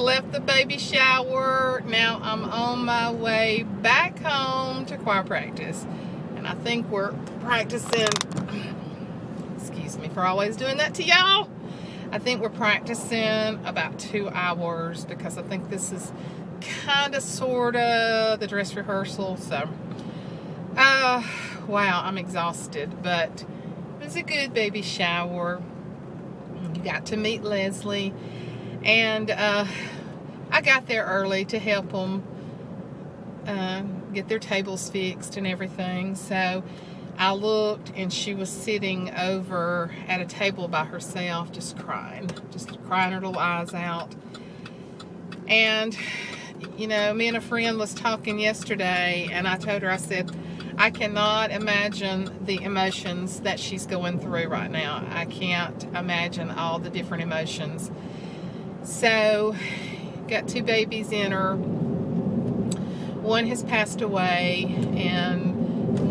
left the baby shower. Now I'm on my way back home to choir practice. And I think we're practicing, excuse me for always doing that to y'all. I think we're practicing about 2 hours because I think this is kind of, sort of the dress rehearsal. So, wow, I'm exhausted, but it was a good baby shower. You got to meet Leslie, and I got there early to help them get their tables fixed and everything. So I looked, and she was sitting over at a table by herself, just crying her little eyes out. And, you know, me and a friend was talking yesterday, and I told her, I said, I cannot imagine the emotions that she's going through right now. I can't imagine all the different emotions. So, got 2 babies in her. One has passed away, and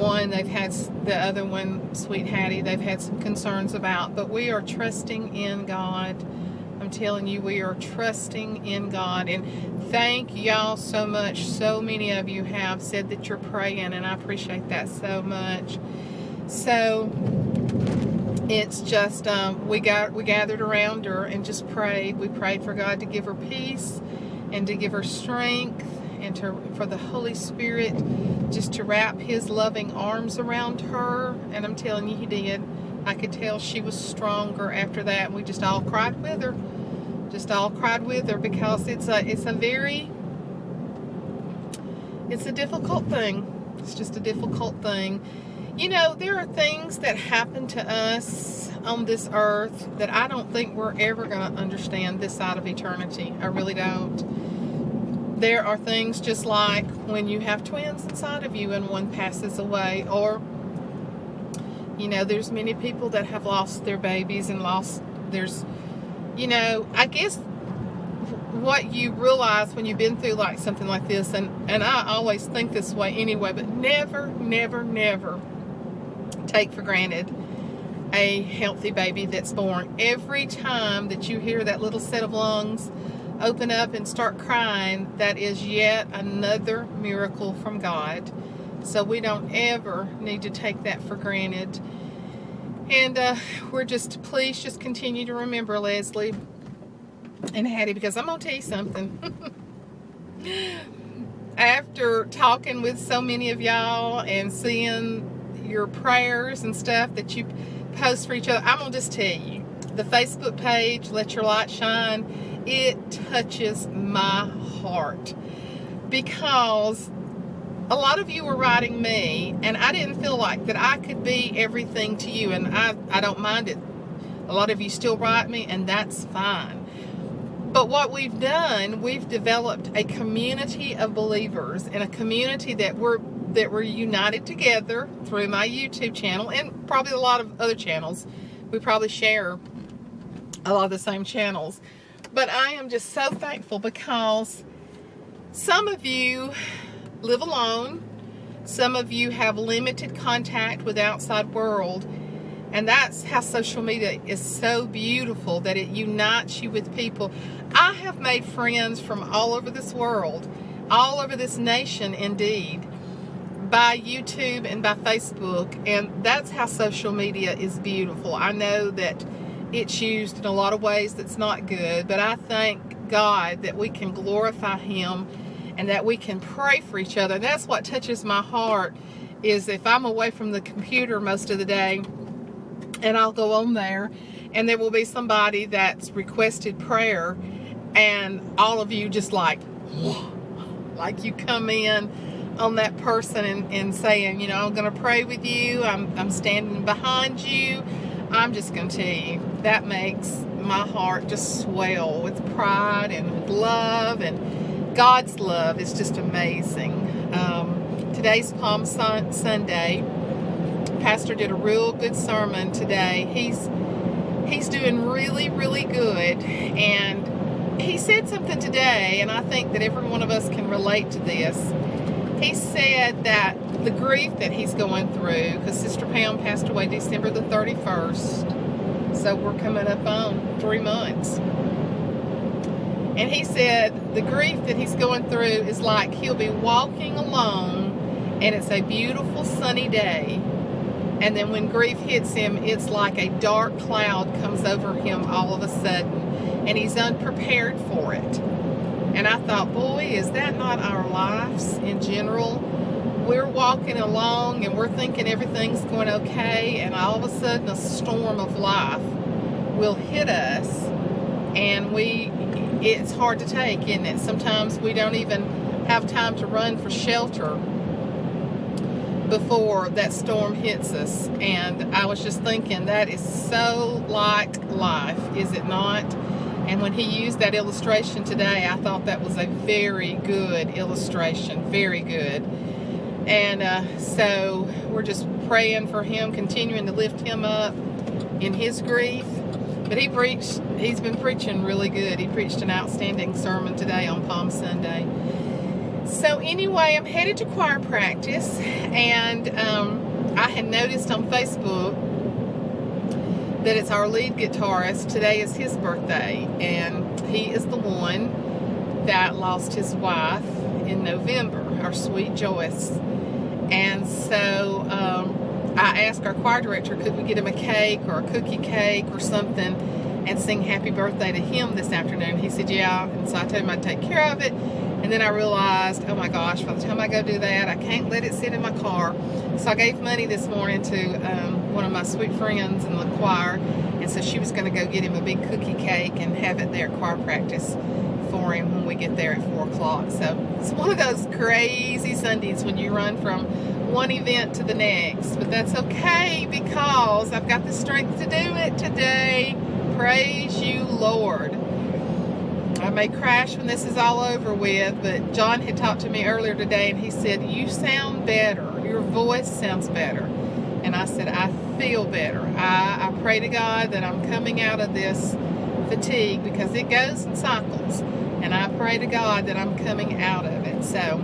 one the other one, sweet Hattie, they've had some concerns about. But we are trusting in God. I'm telling you, we are trusting in God. And thank y'all so much. So many of you have said that you're praying, and I appreciate that so much. So it's just we gathered around her and just prayed. We prayed for God to give her peace and to give her strength, and for the Holy Spirit just to wrap His loving arms around her. And I'm telling you, He did. I could tell she was stronger after that, and we just all cried with her. Because it's a difficult thing. It's just a difficult thing. You know, there are things that happen to us on this earth that I don't think we're ever going to understand this side of eternity. I really don't. There are things just like when you have twins inside of you and one passes away, or, you know, there's many people that have lost their babies and you know, I guess what you realize when you've been through like something like this, and I always think this way anyway, but never take for granted a healthy baby that's born. Every time that you hear that little set of lungs open up and start crying, that is yet another miracle from God. So we don't ever need to take that for granted. And please just continue to remember Leslie and Hattie, because I'm going to tell you something. After talking with so many of y'all and seeing your prayers and stuff that you post for each other, I'm going to just tell you, the Facebook page, Let Your Light Shine, it touches my heart, because a lot of you were writing me, and I didn't feel like that I could be everything to you, and I don't mind it. A lot of you still write me, and that's fine. But what we've done, we've developed a community of believers, and a community that we're united together through my YouTube channel, and probably a lot of other channels. We probably share a lot of the same channels. But I am just so thankful, because some of you live alone. Some of you have limited contact with the outside world. And that's how social media is so beautiful, that it unites you with people. I have made friends from all over this world, all over this nation indeed, by YouTube and by Facebook. And that's how social media is beautiful. I know that it's used in a lot of ways that's not good, but I thank God that we can glorify Him and that we can pray for each other. And that's what touches my heart, is if I'm away from the computer most of the day, and I'll go on there, and there will be somebody that's requested prayer, and all of you just like you come in on that person and saying, you know, I'm going to pray with you, I'm standing behind you. I'm just going to tell you, that makes my heart just swell with pride and with love, and God's love is just amazing. Today's Palm Sunday. Pastor did a real good sermon today. He's doing really, really good, and he said something today, and I think that every one of us can relate to this. He said that the grief that he's going through, because Sister Pam passed away December the 31st, so we're coming up on 3 months. And he said the grief that he's going through is like he'll be walking along and it's a beautiful sunny day, and then when grief hits him, it's like a dark cloud comes over him all of a sudden, and he's unprepared for it. And I thought, boy, is that not our lives in general? We're walking along and we're thinking everything's going okay, and all of a sudden a storm of life will hit us, and it's hard to take, isn't it? Sometimes we don't even have time to run for shelter before that storm hits us. And I was just thinking, that is so like life, is it not? And when he used that illustration today, I thought that was a very good illustration, very good. And so we're just praying for him, continuing to lift him up in his grief. But he's been preaching really good. He preached an outstanding sermon today on Palm Sunday. So anyway, I'm headed to choir practice, and I had noticed on Facebook that it's our lead guitarist. Today is his birthday, and he is the one that lost his wife in November, our sweet Joyce. And so I asked our choir director, could we get him a cake or a cookie cake or something and sing happy birthday to him this afternoon? He said, yeah. And so I told him I'd take care of it. And then I realized, oh my gosh, by the time I go do that, I can't let it sit in my car. So I gave money this morning to one of my sweet friends in the choir. And so she was going to go get him a big cookie cake and have it there at choir practice for him when we get there at 4 o'clock. So it's one of those crazy Sundays when you run from one event to the next. But that's okay, because I've got the strength to do it today. Praise you, Lord. I may crash when this is all over with, but John had talked to me earlier today, and he said, you sound better. Your voice sounds better. And I said, I feel better. I pray to God that I'm coming out of this fatigue, because it goes in cycles. And I pray to God that I'm coming out of it. So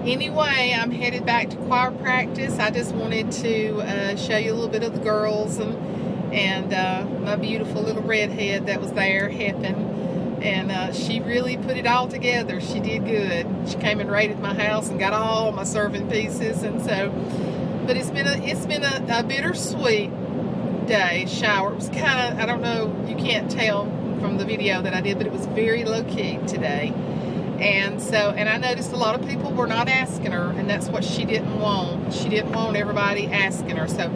anyway, I'm headed back to choir practice. I just wanted to show you a little bit of the girls and my beautiful little redhead that was there helping. And she really put it all together. She did good. She came and raided my house and got all my serving pieces. And so, but it's been a bittersweet day. Shower. It was kind of, I don't know, you can't tell from the video that I did, but it was very low key today. And so, and I noticed a lot of people were not asking her, and that's what she didn't want. She didn't want everybody asking her. So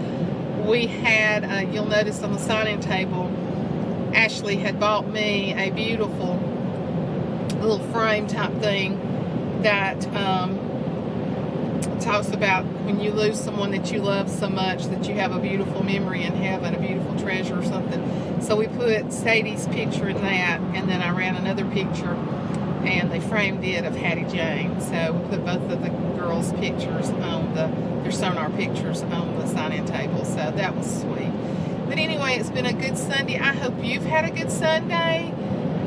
we had, you'll notice on the sign-in table, Ashley had bought me a beautiful little frame type thing that talks about when you lose someone that you love so much that you have a beautiful memory in heaven, a beautiful treasure or something. So we put Sadie's picture in that, and then I ran another picture, and they framed it of Hattie Jane. So we put both of the girls' pictures on their sonar pictures on the sign-in table. So that was sweet. But anyway, it's been a good Sunday. I hope you've had a good Sunday.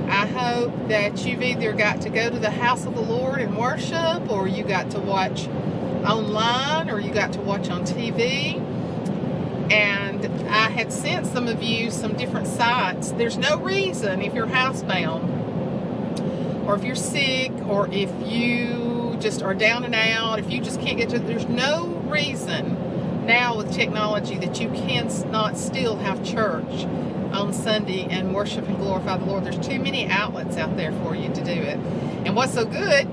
I hope that you've either got to go to the house of the Lord and worship, or you got to watch online, or you got to watch on TV. And I had sent some of you some different sites. There's no reason, if you're housebound, or if you're sick, or if you just are down and out, if you just can't get to, there's no reason now with technology that you cannot still have church on Sunday and worship and glorify the Lord. There's too many outlets out there for you to do it. And what's so good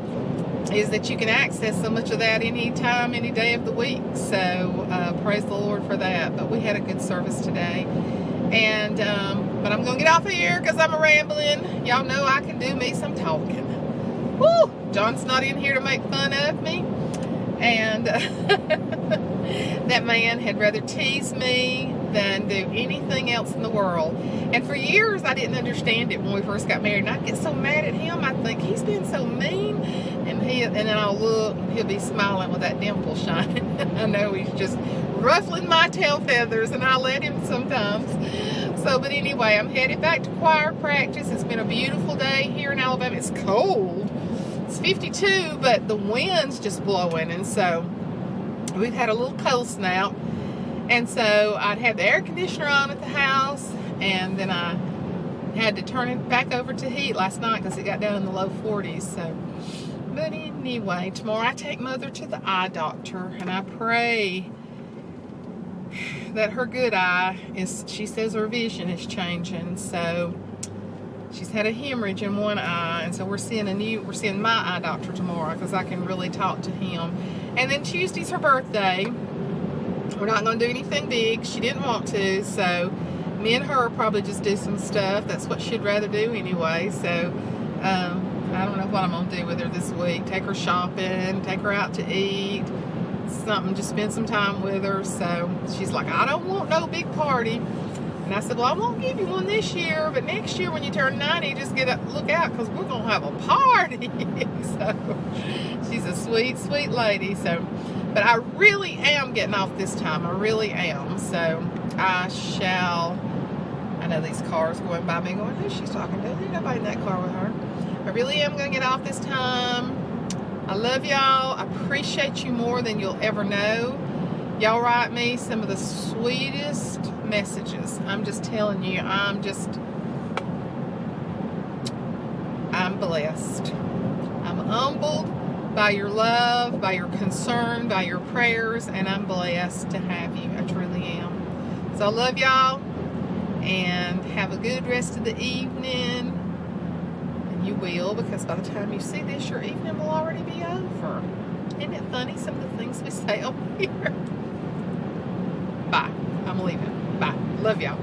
is that you can access so much of that any time, any day of the week. So praise the Lord for that. But we had a good service today. And but I'm going to get off of here because I'm rambling. Y'all know I can do me some talking. Woo! John's not in here to make fun of me. And that man had rather tease me than do anything else in the world. And for years, I didn't understand it when we first got married. And I'd get so mad at him. I'd think, he's been so mean. And then I'll look, and he'll be smiling with that dimple shining. I know he's just ruffling my tail feathers, and I let him sometimes. So, but anyway, I'm headed back to choir practice. It's been a beautiful day here in Alabama. It's cold. It's 52, but the wind's just blowing. And so we've had a little cold snap. And so I'd had the air conditioner on at the house, and then I Had to turn it back over to heat last night because it got down in the low 40s. So, but anyway, tomorrow I take Mother to the eye doctor, and I pray that her good eye is, she says her vision is changing. So she's had a hemorrhage in one eye, and so we're seeing my eye doctor tomorrow because I can really talk to him. And then Tuesday's her birthday. We're not going to do anything big. She didn't want to, so me and her probably just do some stuff. That's what she'd rather do anyway. So I don't know what I'm going to do with her this week. Take her shopping, take her out to eat, something, just spend some time with her. So she's like, I don't want no big party. And I said, well, I won't give you one this year, but next year when you turn 90, just look out, because we're going to have a party. So she's a sweet, sweet lady. So, but I really am getting off this time. I really am. So I know these cars going by me going, who's she talking to? There's nobody in that car with her. I really am going to get off this time. I love y'all. I appreciate you more than you'll ever know. Y'all write me some of the sweetest messages. I'm just telling you, I'm blessed. I'm humbled by your love, by your concern, by your prayers, and I'm blessed to have you. I truly am. So I love y'all, and have a good rest of the evening. And you will, because by the time you see this, your evening will already be over. Isn't it funny, some of the things we say over here? Bye. I'm leaving. Bye. Love y'all.